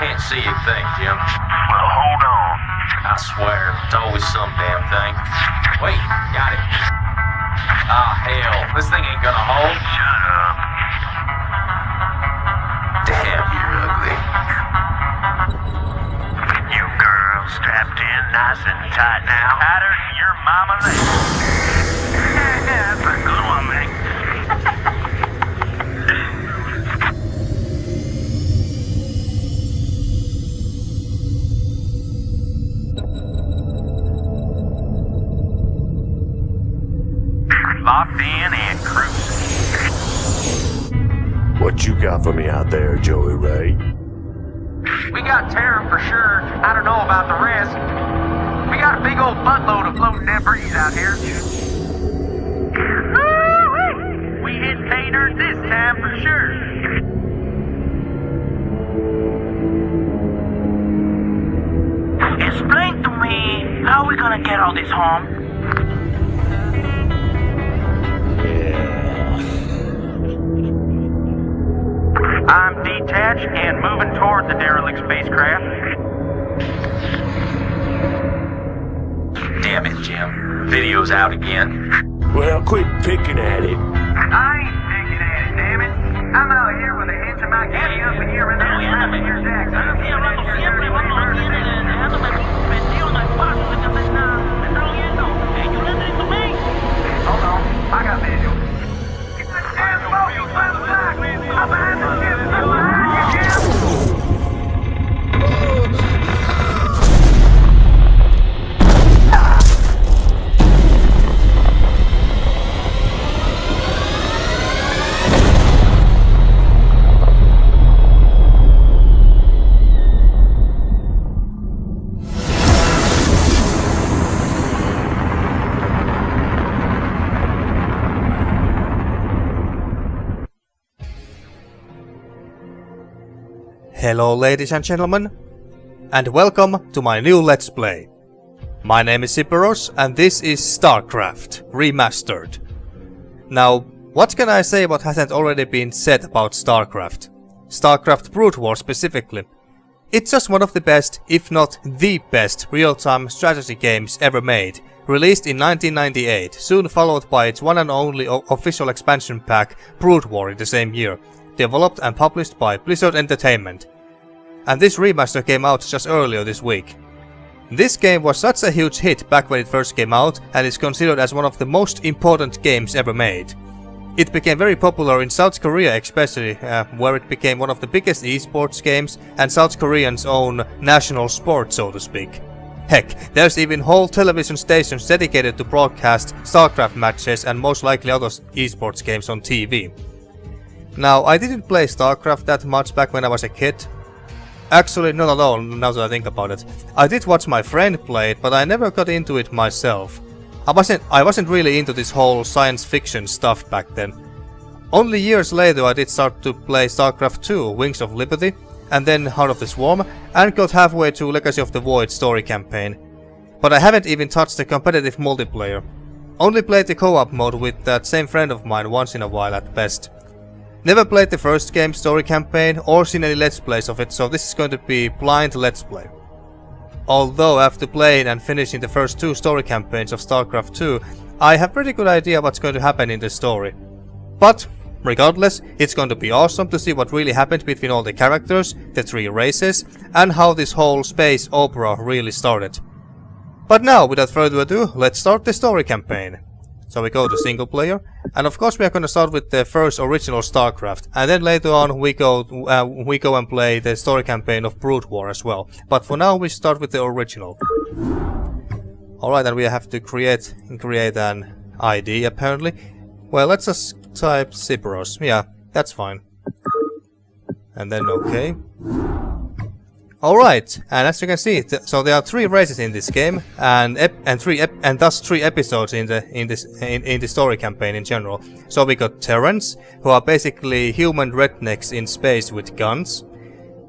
can't see a thing, Jim. Well, hold on. I swear, it's always some damn thing. Wait, got it. Ah, hell, this thing ain't gonna hold. Shut up. Damn, you're ugly. You girls strapped in nice and tight now. Tighter than your mama leg. That's a good one, man. Locked in and cruising. What you got for me out there, Joey Ray? We got Terran for sure. I don't know about the rest. We got a big old buttload of floating debris out here. Woo-wee. We hit pay dirt this time for sure. Explain to me, how are we gonna get all this home? I'm detached and moving toward the derelict spacecraft. Damn it, Jim. Video's out again. Well, quit picking at it. I ain't picking at it, damn it. I'm out here with a hitch in my kitty up in here and there slapping your jacks. Hold on, I got visual. Get the damn boat, you left back! I'm behind the ship, I'm behind you, Jim! Hello ladies and gentlemen, and welcome to my new Let's Play. My name is Siperos and this is StarCraft Remastered. Now, what can I say what hasn't already been said about StarCraft? StarCraft Brood War specifically. It's just one of the best, if not the best, real-time strategy games ever made, released in 1998, soon followed by its one and only official expansion pack, Brood War, in the same year, developed and published by Blizzard Entertainment. And this remaster came out just earlier this week. This game was such a huge hit back when it first came out and is considered as one of the most important games ever made. It became very popular in South Korea especially, where it became one of the biggest esports games and South Koreans' own national sport, so to speak. Heck, there's even whole television stations dedicated to broadcast StarCraft matches and most likely other esports games on TV. Now, I didn't play StarCraft that much back when I was a kid. Actually, not at all, now that I think about it. I did watch my friend play it, but I never got into it myself. I wasn't really into this whole science fiction stuff back then. Only years later I did start to play StarCraft 2, Wings of Liberty, and then Heart of the Swarm, and got halfway to Legacy of the Void story campaign. But I haven't even touched the competitive multiplayer. Only played the co-op mode with that same friend of mine once in a while at best. Never played the first game's story campaign or seen any Let's Plays of it, so this is going to be blind Let's Play. Although after playing and finishing the first two story campaigns of StarCraft 2, I have pretty good idea what's going to happen in the story. But, regardless, it's going to be awesome to see what really happened between all the characters, the three races, and how this whole space opera really started. But now, without further ado, let's start the story campaign. So we go to single player, and of course we are going to start with the first original StarCraft, and then later on we go and play the story campaign of Brood War as well. But for now we start with the original. Alright, and we have to create an ID apparently. Well, let's just type Siperos. Yeah, that's fine. And then OK. Alright, and as you can see, so there are three races in this game, and thus three episodes in the story campaign in general. So we got Terrans, who are basically human rednecks in space with guns.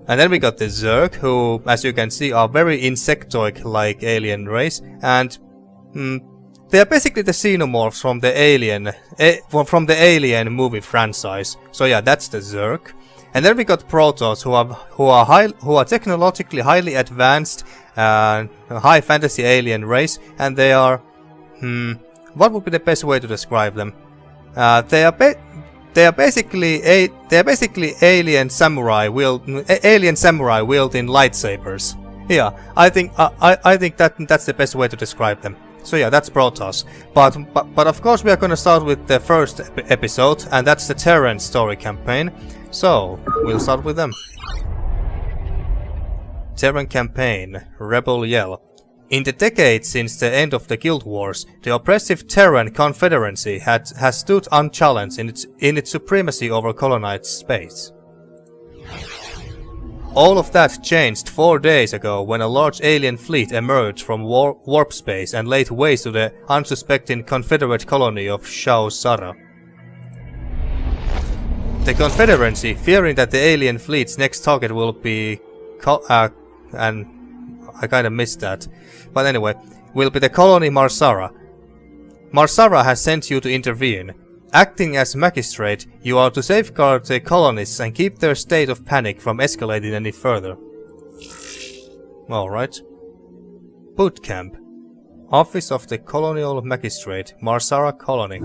And then we got the Zerg, who, as you can see, are very insectoid-like alien race, and they are basically the xenomorphs from the Alien movie franchise. So yeah, that's the Zerg. And then we got Protoss, who are technologically highly advanced, high fantasy alien race, and they are, what would be the best way to describe them? They are basically alien samurai wielding lightsabers. Yeah, I think that's the best way to describe them. So yeah, that's Protoss. But of course we are gonna start with the first episode, and that's the Terran story campaign. So we'll start with them. Terran campaign, Rebel Yell. In the decades since the end of the Guild Wars, the oppressive Terran Confederacy has stood unchallenged in its supremacy over colonized space. All of that changed 4 days ago when a large alien fleet emerged from warp space and laid waste to the unsuspecting Confederate colony of Mar Sara. The Confederacy, fearing that the alien fleet's next target will be and I kinda missed that. But anyway, will be the colony Mar Sara. Mar Sara has sent you to intervene. Acting as magistrate, you are to safeguard the colonists and keep their state of panic from escalating any further. Alright. Boot Camp. Office of the Colonial Magistrate, Mar Sara Colony.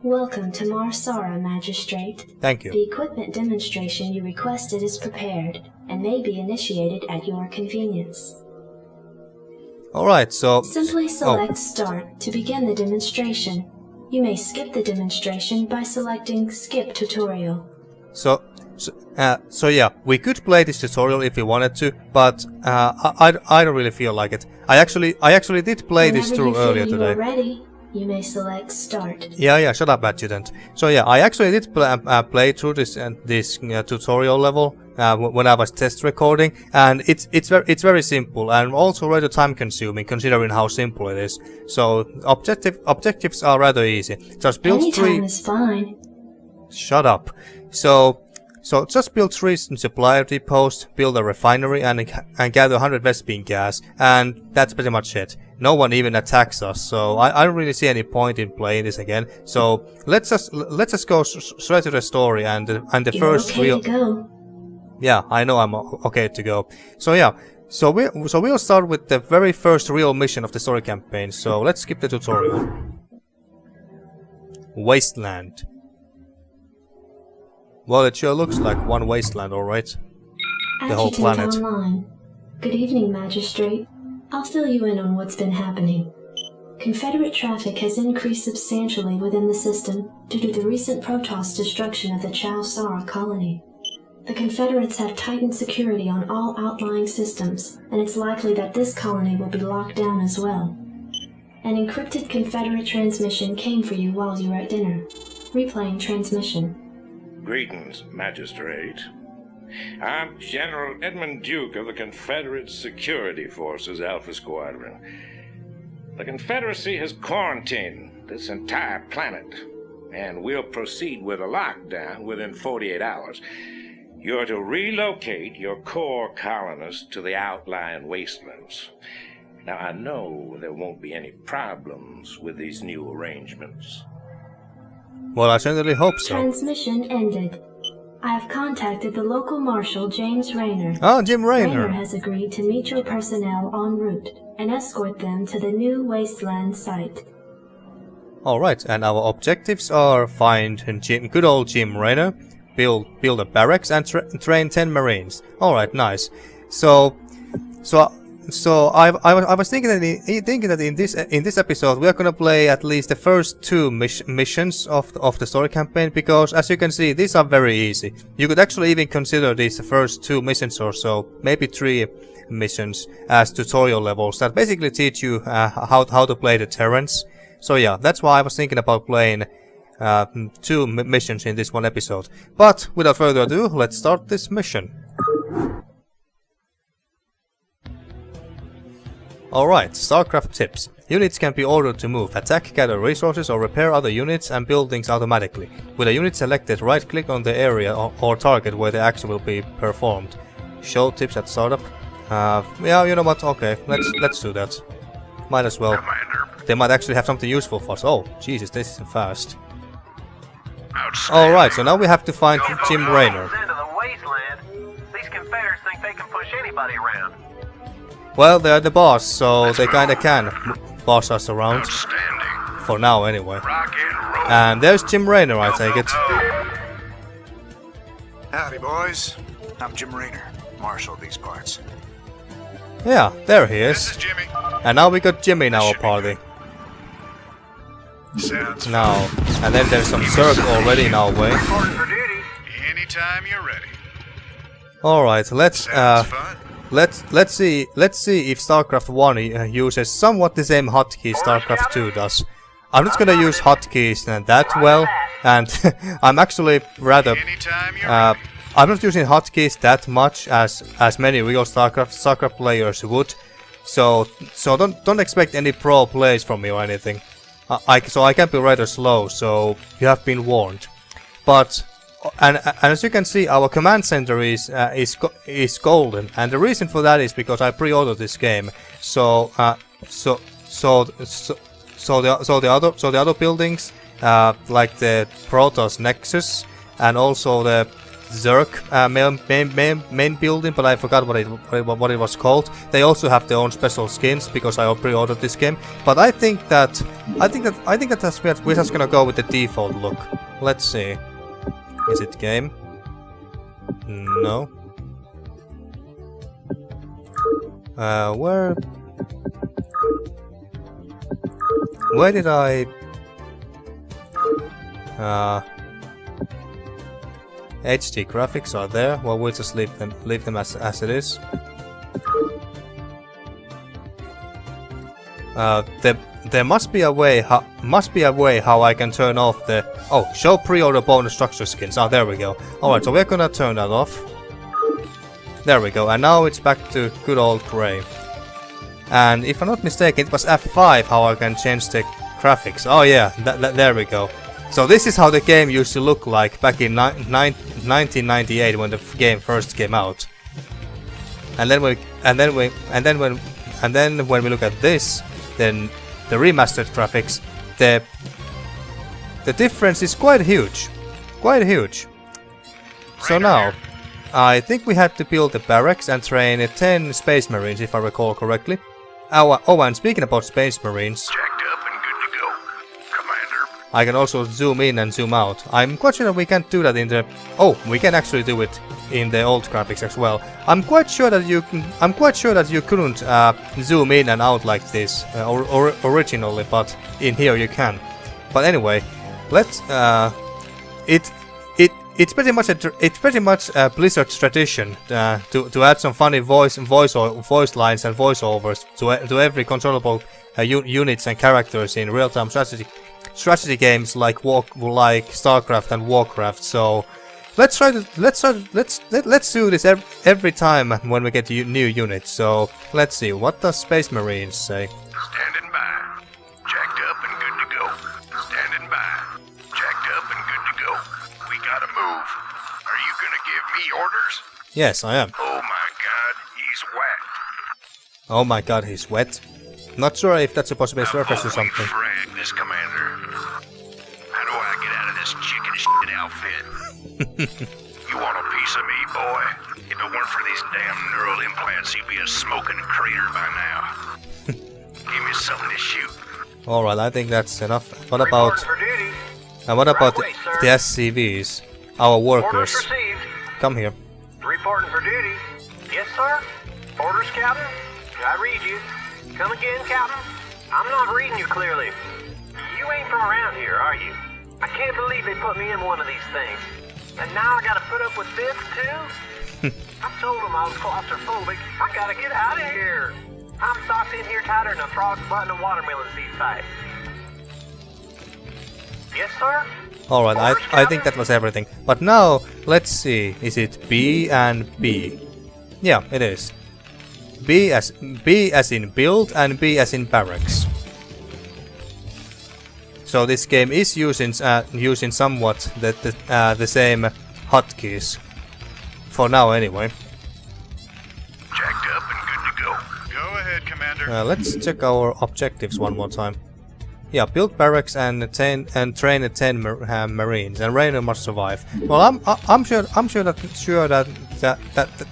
Welcome to Mar Sara, Magistrate. Thank you. The equipment demonstration you requested is prepared and may be initiated at your convenience. Alright, so... Simply select Start to begin the demonstration. You may skip the demonstration by selecting Skip Tutorial. So yeah, we could play this tutorial if we wanted to, but I don't really feel like it. I actually did play this through earlier today. Whenever you are ready, you may select Start. Yeah, shut up, adjutant. So yeah, I actually did play through this tutorial level when I was test recording, and it's very simple and also rather time consuming considering how simple it is. So objectives are rather easy. Just build Any three. time is fine. Shut up. So just build 3 supply depots, build a refinery, and gather 100 Vespene gas, and that's pretty much it. No one even attacks us, so I don't really see any point in playing this again. So let's just go straight to the story and the You're first okay real. to go. Yeah, I know I'm okay to go. So yeah, so we'll start with the very first real mission of the story campaign. So let's skip the tutorial. Wasteland. Well, it sure looks like one wasteland, alright. The whole planet. Online. Good evening, Magistrate. I'll fill you in on what's been happening. Confederate traffic has increased substantially within the system due to the recent Protoss destruction of the Mar Sara colony. The Confederates have tightened security on all outlying systems, and it's likely that this colony will be locked down as well. An encrypted Confederate transmission came for you while you were at dinner. Replaying transmission. Greetings, Magistrate. I'm General Edmund Duke of the Confederate Security Forces Alpha Squadron. The Confederacy has quarantined this entire planet, and we'll proceed with a lockdown within 48 hours. You're to relocate your core colonists to the outlying wastelands. Now, I know there won't be any problems with these new arrangements. Well, I certainly hope so. Transmission ended. I have contacted the local Marshal Jim Raynor. Oh, Jim Raynor. Raynor has agreed to meet your personnel en route and escort them to the new Wasteland site. Alright, and our objectives are find good old Jim Raynor, build a barracks, and train 10 Marines. Alright, nice. So I was thinking that in this episode we are gonna play at least the first 2 missions of the story campaign, because as you can see these are very easy. You could actually even consider these the first 2 missions or so, maybe 3 missions as tutorial levels that basically teach you how to play the Terrans. So yeah, that's why I was thinking about playing 2 missions in this one episode. But without further ado, let's start this mission. Alright, StarCraft tips. Units can be ordered to move, attack, gather resources, or repair other units and buildings automatically. With a unit selected, right-click on the area or target where the action will be performed. Show tips at startup. Yeah, you know what? Okay, let's do that. Might as well. Commander. They might actually have something useful for us. Oh, Jesus, this is fast. Alright, so now we have to find Jim Raynor. Into the Wasteland. These Confederates think they can push anybody around. Well, they're the boss, so they kinda can boss us around. For now, anyway. And there's Jim Raynor, I take it. Howdy, boys. I'm Jim Raynor, Marshal of these parts. Yeah, there he This is. is Jimmy. And now we got Jimmy in our party. Sounds Now, and then there's some Zerg already in our way. Reporting for duty. anytime you're ready. Alright, let's Sounds fun. let's see if StarCraft 1 uses somewhat the same hotkeys StarCraft 2 does. I'm not gonna use hotkeys that well, and I'm actually rather Anytime you're ready. I'm not using hotkeys that much as many real StarCraft players would. So don't expect any pro plays from me or anything. So I can be rather slow, so you have been warned. But and as you can see, our command center is golden, and the reason for that is because I pre-ordered this game. So the other buildings, like the Protoss Nexus and also the Zerg main building, but I forgot what it was called. They also have their own special skins because I pre-ordered this game. But I think that we're just gonna go with the default look. Let's see. Is it game? No. Where did I? HD graphics are there. Well, we'll just leave them as it is. There must be a way how I can turn off the show pre-order bonus structure skins. Oh, there we go. All right, so we're gonna turn that off. There we go, and now it's back to good old gray. And if I'm not mistaken, it was F5 how I can change the graphics. Oh yeah, there we go. So this is how the game used to look like back in 1998 when the game first came out. And then when we look at this, then the remastered graphics, the difference is quite huge. So now, I think we had to build a barracks and train 10 Space Marines if I recall correctly. Oh, and speaking about Space Marines, Jacked up and good to go, Commander. I can also zoom in and zoom out. I'm quite sure that we can't do that in the... Oh, we can actually do it in the old graphics as well. I'm quite sure that you couldn't zoom in and out like this originally, but in here you can. But anyway, let's it's pretty much Blizzard's tradition to add some funny voice lines and voiceovers to every controllable units and characters in real-time strategy games like StarCraft and Warcraft. So let's do this every time when we get new units. So let's see, what does Space Marines say? Standing by. Jacked up and good to go. Standing by. Jacked up and good to go. We gotta move. Are you gonna give me orders? Yes, I am. Oh my god, he's whacked. Oh my god, he's wet. Not sure if that's supposed to be a reference to something. Frag this, Commander. How do I get out of this chicken shit outfit? You want a piece of me, boy? If it weren't for these damn neural implants, you'd be a smoking crater by now. Give me something to shoot. Alright, I think that's enough. What about For duty. the SCVs? Our workers. Orders received. Come here. Reporting for duty. Yes, sir. Orders, Captain. I read you. Come again, Captain. I'm not reading you clearly. You ain't from around here, are you? I can't believe they put me in one of these things. And now I gotta put up with this, too? I told them I was claustrophobic. I gotta get out of here. I'm socked in here tighter than a frog's butt in a watermelon seed fight. Yes, sir? Alright, I think that was everything. But now, let's see. Is it B and B? Yeah, it is. B as in build and B as in barracks. So this game is using somewhat the same hotkeys. For now, anyway. Jacked up and good to go. Go ahead, Commander. Let's check our objectives one more time. Yeah, build barracks and train 10 Marines, and Raynor must survive. Well, I'm sure that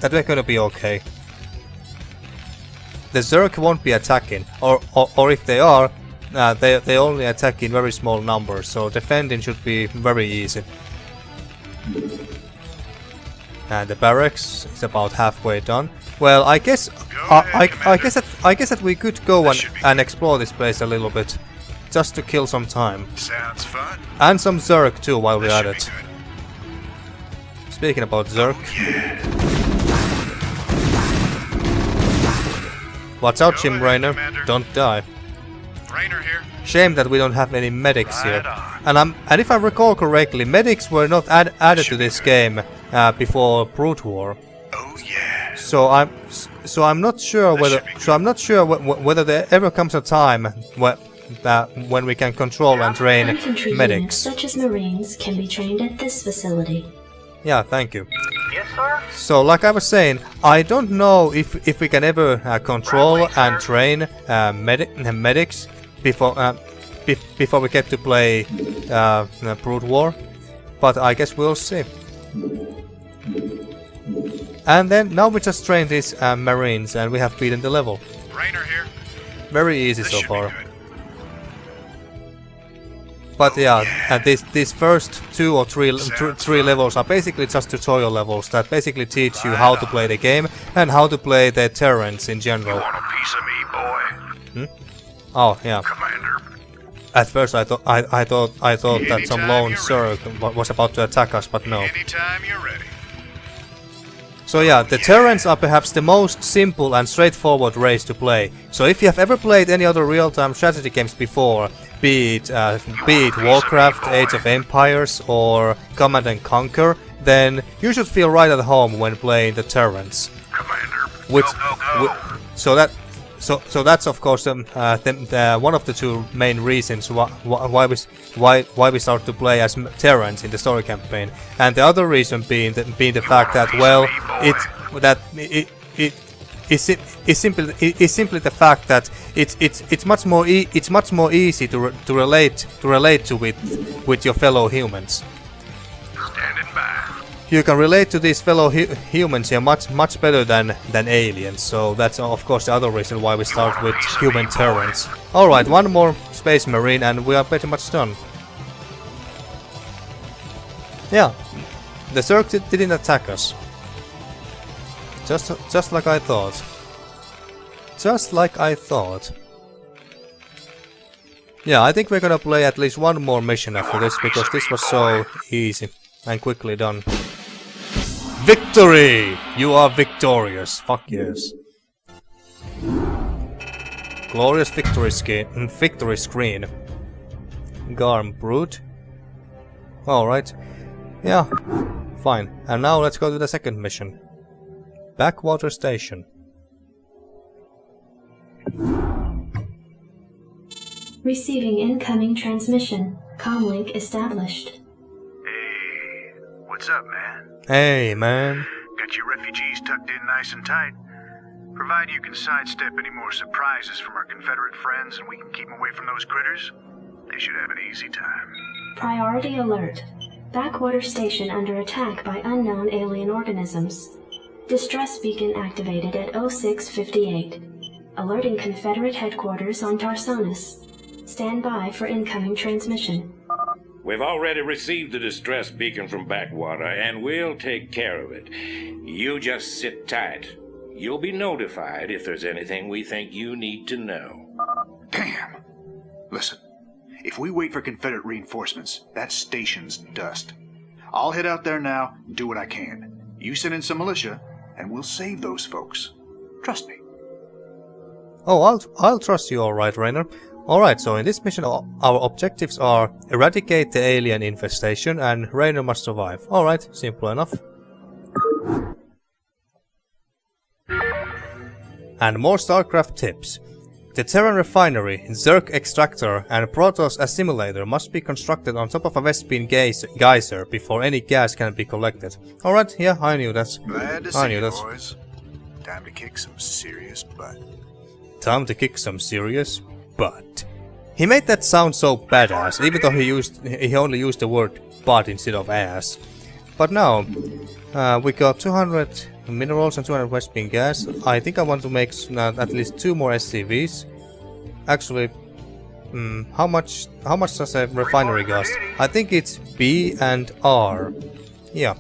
they're gonna be okay. The Zerg won't be attacking, or if they are, they only attack in very small numbers, so defending should be very easy. And the barracks is about halfway done. Well, I guess I guess that we could go and explore this place a little bit, just to kill some time. Sounds fun. And some Zerg too while we're at it. Speaking about Zerg. Watch out, Jim Raynor. Don't die. Raynor here. Shame that we don't have any medics here. And if I recall correctly, medics were not added to this game before Brood War. Oh yeah. So I'm not sure whether there ever comes a time when we can control and train Infantry units medics. such as Marines can be trained at this facility. Yeah, thank you. Yes, sir? So, like I was saying, I don't know if we can ever control and train medics before we get to play Brood War, but I guess we'll see. And then now we just train these Marines, and we have beaten the level. Raynor here. Very easy This so should be far. good. But yeah, these first 2 or 3 levels are basically just tutorial levels that basically teach you how to play the game and how to play the Terrans in You general. want a piece of me, boy? Oh yeah. Commander. At first I thought that some Anytime lone you're Zerg was about to attack us, but no. Anytime you're ready. So yeah, the Terrans are perhaps the most simple and straightforward race to play. So if you have ever played any other real-time strategy games before, be it Warcraft, Age of Empires, or Command and Conquer, then you should feel right at home when playing the Terrans. Commander. Which, Go. so that's of course one of the 2 main reasons why we start to play as Terrans in the story campaign, and the other reason being the fact that, well, it's simply the fact that it's much more easy to relate to with your fellow humans. Standing by. You can relate to these fellow humans here much better than aliens, so that's of course the other reason why we start with human Terrans. Alright, one more Space Marine and we are pretty much done. Yeah, the Zerg didn't attack us. Just like I thought. Just like I thought. Yeah, I think we're gonna play at least one more mission after this, because this was so easy and quickly done. Victory! You are victorious. Fuck yes. Glorious victory screen. Garm Brood. Alright. Yeah. Fine. And now let's go to the second mission. Backwater Station. Receiving incoming transmission. Comlink established. Hey, what's up, man? Hey, man. Got your refugees tucked in nice and tight. Provided you can sidestep any more surprises from our Confederate friends and we can keep them away from those critters, they should have an easy time. Priority alert. Backwater station under attack by unknown alien organisms. Distress beacon activated at 0658. Alerting Confederate headquarters on Tarsonis. Stand by for incoming transmission. We've already received the distress beacon from Backwater, and we'll take care of it. You just sit tight. You'll be notified if there's anything we think you need to know. Damn. Listen, if we wait for Confederate reinforcements, that station's dust. I'll head out there now and do what I can. You send in some militia, and we'll save those folks. Trust me. Oh, I'll trust you, alright, Raynor. Alright, so in this mission our objectives are eradicate the alien infestation and Raynor must survive. Alright, simple enough. And more StarCraft tips. The Terran refinery, Zerg extractor and Protoss assimilator must be constructed on top of a Vespene geyser before any gas can be collected. Alright, yeah, I knew that. Glad to see you, boys. Time to kick some serious butt. Time to kick some serious butt. He made that sound so badass, even though he only used the word butt instead of ass. But now, we got 200 minerals and 200 Westbeam gas. I think I want to make at least 2 more SCVs. Actually, how much does a refinery cost? I think it's B and R. Yeah.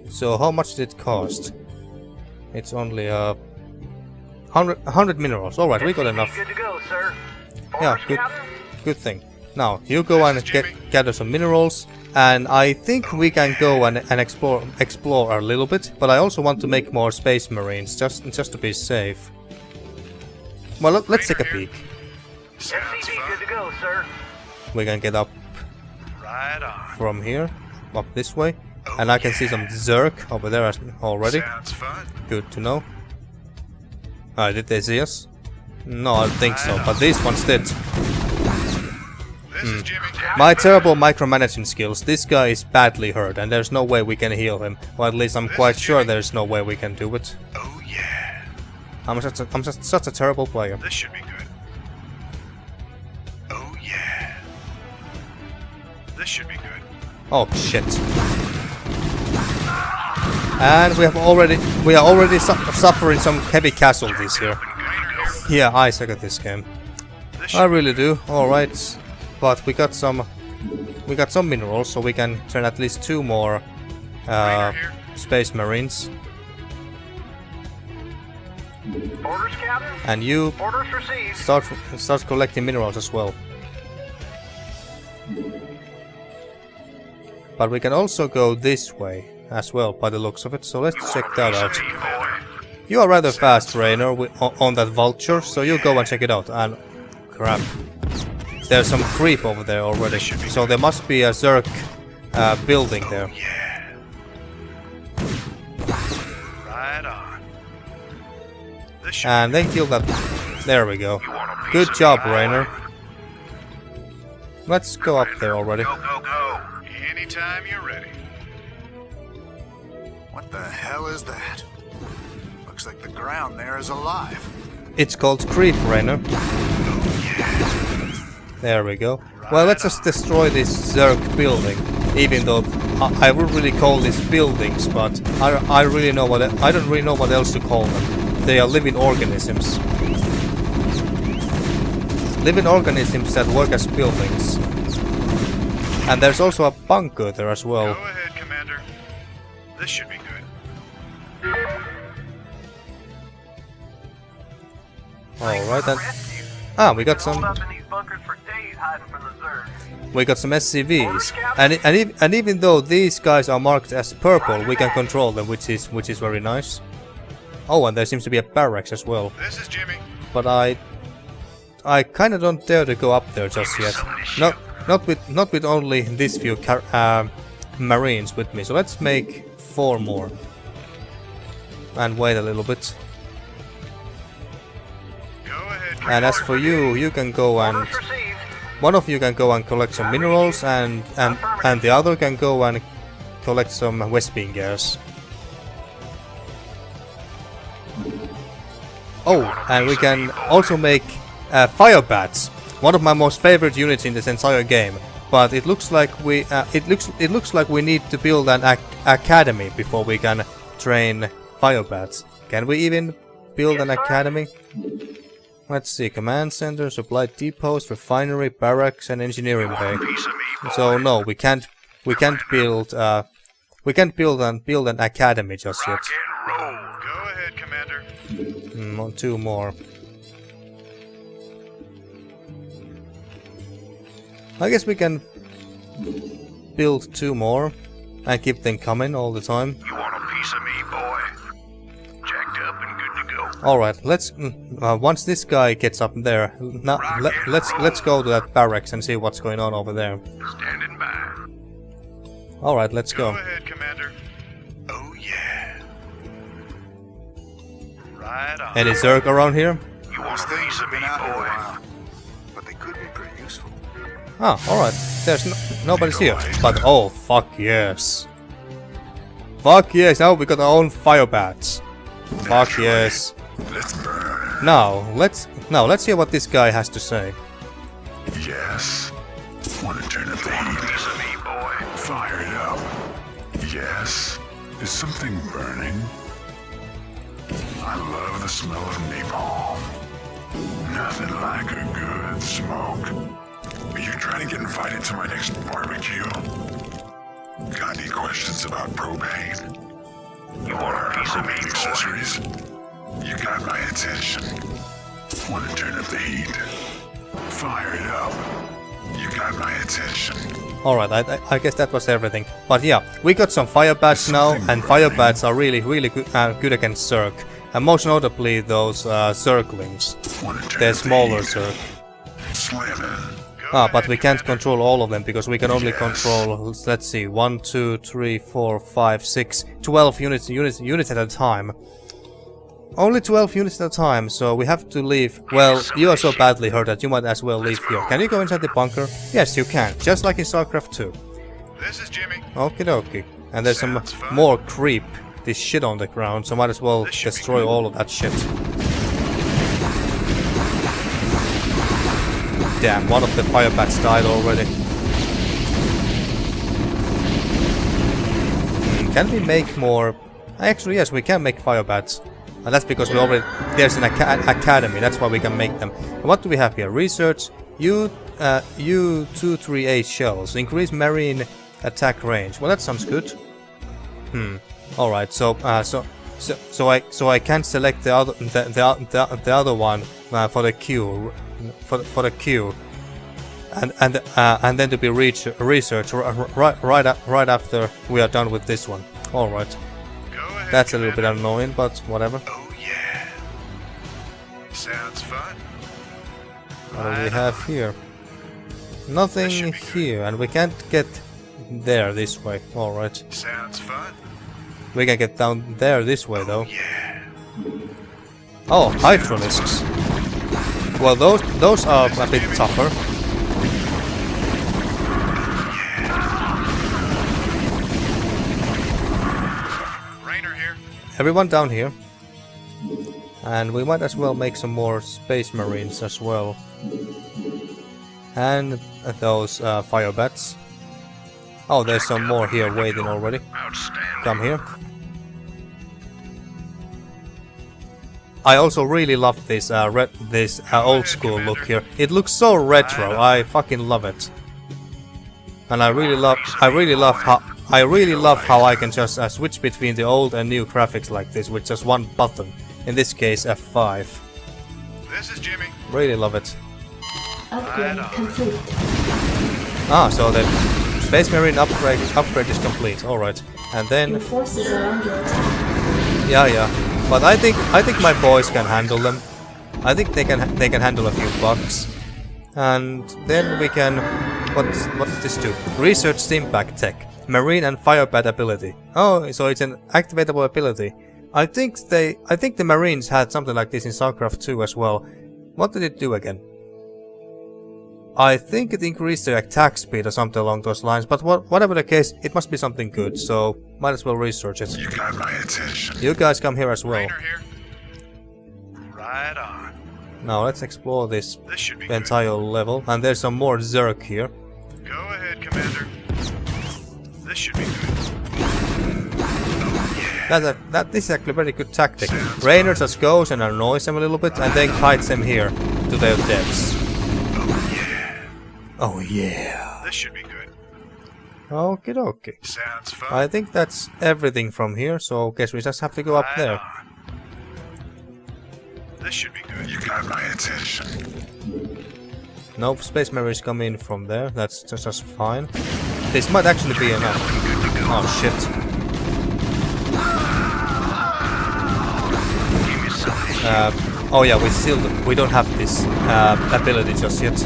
So how much did it cost? It's only 100 minerals. All right, we got enough. Good to go, sir. Yeah, good thing. Now you go and gather some minerals, and I think we can go and explore a little bit. But I also want to make more space marines just to be safe. Well, let's take a peek. SCV good to go, sir. We can get up Right on. from here, up this way, and I can see some Zerg over there already. Sounds fun. Good to know. Did they see us? No, I don't think so, but these ones did. This is Jimmy. My terrible micromanaging skills. This guy is badly hurt, and there's no way we can heal him. Well, at least I'm quite sure there's no way we can do it. Oh yeah. I'm just such a terrible player. This should be good. Oh yeah. This should be good. Oh shit! And we are already suffering some heavy casualties here. Yeah, I suck at this game. I really do. All right, but we got some minerals, so we can turn at least 2 more space marines. Orders, Captain. And you Orders received. start collecting minerals as well. But we can also go this way as well, by the looks of it. So let's check that out. You are rather fast, Raynor, on that vulture, so you go and check it out. And crap, there's some creep over there already. So there must be a Zerg building there. Yeah. Right on. This should And they killed that. There we go. Good job, Raynor. Let's go up there already. go, go, go. Anytime you're ready. What the hell is that? Looks like the ground there is alive. It's called creep, Raynor. There we go. Well, let's just destroy this Zerg building. Even though I would really call these buildings, but I don't really know what else to call them. They are living organisms. Living organisms that work as buildings. And there's also a bunker there as well. Go ahead, Commander. This should be good. Alright then. Ah, we got some. Up in these bunkers for days hiding from the Zerg. We got some SCVs, and even though these guys are marked as purple, we can control them, which is very nice. Oh, and there seems to be a barracks as well. This is Jimmy. But I kind of don't dare to go up there just yet. Not with only this few marines with me. So let's make 4 more and wait a little bit. Go ahead. And as for you, you can go and Orders received. one of you can go and collect some minerals, and the other can go and collect some Westbeam gas. Oh, and we can also make fire bats. One of my most favorite units in this entire game. But it looks like we need to build an academy before we can train fire bats. Can we even build an academy? Let's see, command center, supply depots, refinery, barracks, and engineering bay. So no, we can't build an academy just yet. Go ahead, Commander. 2 more. I guess we can build 2 more and keep them coming all the time. You want a piece of me, boy? Jacked up and good to go. All right, let's once this guy gets up there, let's go to that barracks and see what's going on over there. Standing by. All right, let's Go go. ahead, Commander. Oh yeah. Right on. Any Zerg around here? You want These a things piece of have me, been out here a boy? while, but they could be pretty useful. Ah, all right. There's nobody's here. But oh, fuck yes. Fuck yes. Now we got our own fire bats. Fuck yes. Let's burn. Now let's hear what this guy has to say. Yes. Want to turn up the heat? Piece of me, boy. Fire it up. Yes. Is something burning? I love the smell of napalm. Nothing like a good smoke. Are you trying to get invited to my next barbecue? Got any questions about propane? You want a piece of me, accessories? You got my attention. Want to turn up the heat? Fire it up. You got my attention. Alright, I guess that was everything. But yeah, we got some fire bats now, and fire bats are really good against Zerg. And most notably those Zerglings. They're smaller Zerg. But we can't control all of them because we can only control, let's see, 1, 2, 3, 4, 5, 6, 12 units at a time. Only 12 units at a time, so we have to leave. Well, you are so badly hurt that you might as well leave here. Can you go inside the bunker? Yes, you can, just like in StarCraft 2. This is Jimmy. Okie dokie. And there's some more creep, this shit on the ground, so might as well destroy all of that shit. Damn, one of the fire bats died already. Can we make more? Actually, yes, we can make fire bats. And that's because we already... There's an academy, that's why we can make them. And what do we have here? Research. U238 shells. Increase marine attack range. Well, that sounds good. Alright, so I can select the other one for the queue. For the queue, and then to be researched right after we are done with this one. All right, that's a little bit annoying, but whatever. Oh yeah, sounds fun. What do we have here? Nothing here, and we can't get there this way. All right. Sounds fun. We can get down there this way though. Yeah. Oh, hydralisks. Well, those are a bit tougher. Raynor here. Everyone down here. And we might as well make some more space marines as well. And those fire bats. Oh, there's some more here waiting already. Come here. I also really love this old school look here. It looks so retro. I fucking love it. And I really love how I can just switch between the old and new graphics like this with just one button. In this case, F5. This is Jimmy. Really love it. Upgrade complete. Ah, so the Space Marine upgrade is complete. All right, and then Your forces are under attack. yeah. But I think my boys can handle them. I think they can handle a few bugs. And then we can what does this do? Research Stimpack Tech. Marine and Fire Bat ability. Oh, so it's an activatable ability. I think the Marines had something like this in StarCraft 2 as well. What did it do again? I think it increased the attack speed or something along those lines, but whatever the case, it must be something good, so might as well research it. You got my attention. You guys come here as well. Raynor here. Right on. Now let's explore this should be entire level, and there's some more Zerg here. Go ahead, Commander. This should be good. This is actually a very good tactic. Raynor just goes and annoys them a little bit, and then kites them here to their deaths. Oh yeah. This should be good. Okie dokie. Sounds fun. I think that's everything from here, so guess we just have to go up there. This should be good. You got my attention. No, Space Marines come in from there. That's just fine. This might actually be enough. Oh shit. Oh yeah, we don't have this ability just yet.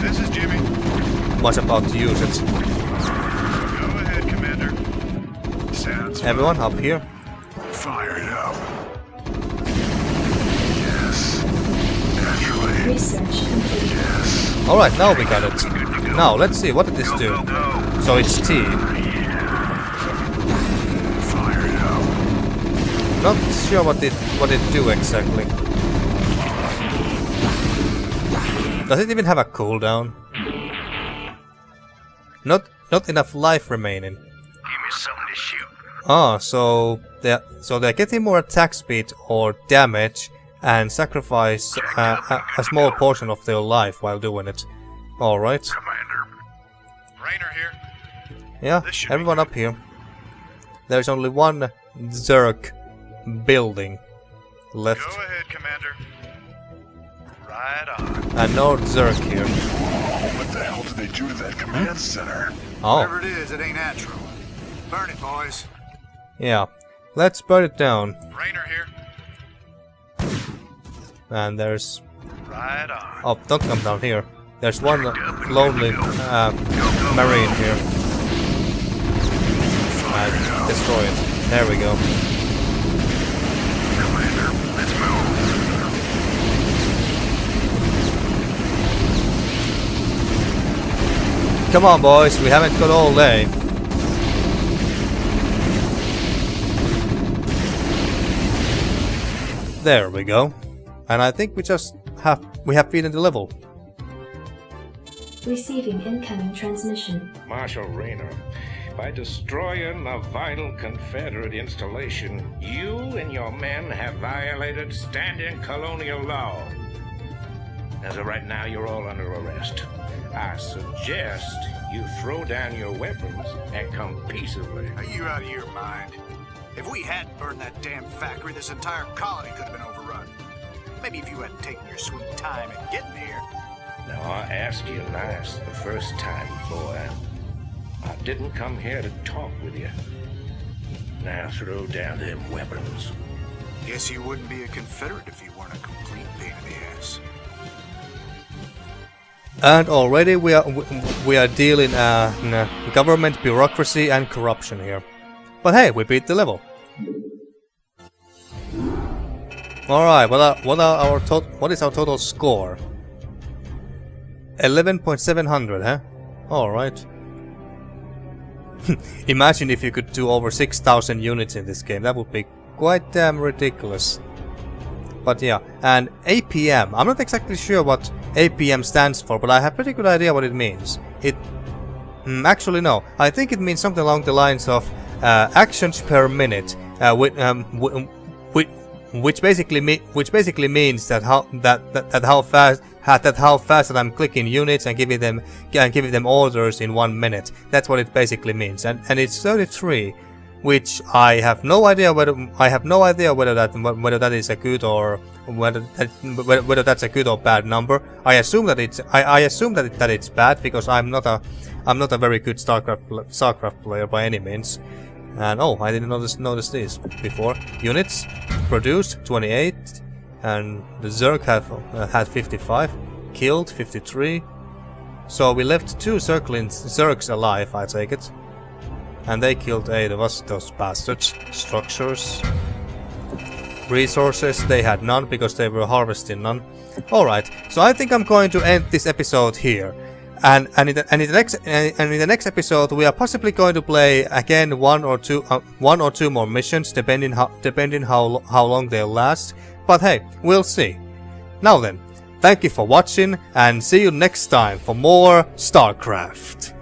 This is Jimmy. Was about to use it. Go ahead, Commander. Sounds Everyone up here. Fire it up. Yes. Naturally. Research complete. Yes. Alright, now we got it. Now let's see, what did this do? So it's T. Fire it up. Not sure what it do exactly. Does it even have a cooldown? Not enough life remaining. Give me something to shoot. Ah, so they're getting more attack speed or damage and sacrifice a small portion of their life while doing it. Alright. Commander. Raynor here. Yeah, everyone up here. There's only one Zerg building left. Go ahead, Commander. Right on. And no Zerg here. What the hell did they do to that command center? Whatever Oh, it is, it ain't natural. Burn it, boys. yeah. Let's burn it down. Raynor here. And there's... Right on. Oh, don't come down here. There's one lonely marine here. And destroy it. There we go. Commander, let's move. Come on, boys. We haven't got all day. There we go. And I think we have beaten the level. Receiving incoming transmission. Marshal Raynor, by destroying a vital Confederate installation, you and your men have violated standing colonial law. As of right now, you're all under arrest. I suggest you throw down your weapons and come peaceably. Are you out of your mind? If we hadn't burned that damn factory, this entire colony could have been overrun. Maybe if you hadn't taken your sweet time in getting here. Now, I asked you nice the first time, boy. I didn't come here to talk with you. Now throw down them weapons. Guess you wouldn't be a Confederate if you weren't a complete pain in the ass. And already we are dealing government bureaucracy and corruption here. But hey, we beat the level. All right, what is our total score? 11,700, huh? All right. Imagine if you could do over 6,000 units in this game. That would be quite damn ridiculous. But yeah, and APM. I'm not exactly sure what APM stands for, but I have a pretty good idea what it means. Actually no, I think it means something along the lines of actions per minute, which basically means that how fast that I'm clicking units and giving them orders in 1 minute. That's what it basically means, and it's 33, which I have no idea whether that is a good or whether that's a good or bad number. I assume that it's bad because I'm not a very good StarCraft player by any means. And oh, I didn't notice this before. Units produced 28, and the Zerg had 55, killed 53. So we left 2 circling Zergs alive, I take it. And they killed 8 of us, those bastards. Structures. Resources, they had none because they were harvesting none. Alright, so I think I'm going to end this episode here. And in the next episode we are possibly going to play again one or two more missions, depending how long they'll last. But hey, we'll see. Now then, thank you for watching and see you next time for more StarCraft.